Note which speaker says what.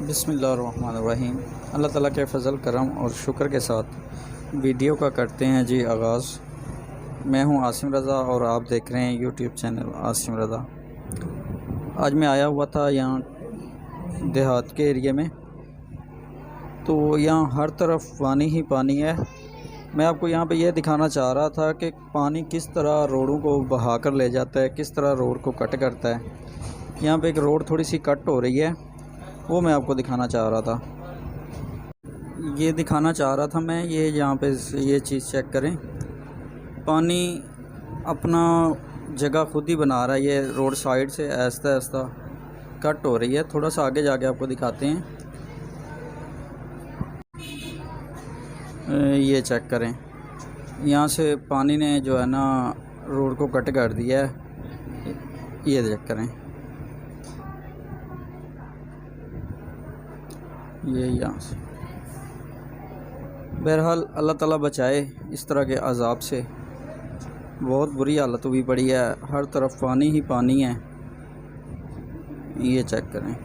Speaker 1: बिस्मिल्लाहिर्रहमानिर्रहीम। अल्लाह ताला के फ़ज़ल करम और शुक्र के साथ वीडियो का करते हैं जी आगाज़। मैं हूं आसिम रज़ा और आप देख रहे हैं यूट्यूब चैनल आसिम रज़ा। आज मैं आया हुआ था यहाँ देहात के एरिए में, तो यहाँ हर तरफ पानी ही पानी है। मैं आपको यहाँ पे यह दिखाना चाह रहा था कि पानी किस तरह रोडों को बहा कर ले जाता है, किस तरह रोड को कट करता है। यहाँ पे एक रोड थोड़ी सी कट हो रही है, वो मैं आपको दिखाना चाह रहा था। ये दिखाना चाह रहा था मैं, ये यहाँ पे ये चीज़ चेक करें। पानी अपना जगह खुद ही बना रहा है। ये रोड साइड से आहिस्ता आहिस्ता कट हो रही है। थोड़ा सा आगे जाके आपको दिखाते हैं। ये चेक करें, यहाँ से पानी ने जो है ना रोड को कट कर दिया है। ये चेक करें, ये यहाँ से। बहरहाल अल्लाह ताला बचाए इस तरह के अज़ाब से। बहुत बुरी हालत हुई पड़ी है, हर तरफ पानी ही पानी है। ये चेक करें।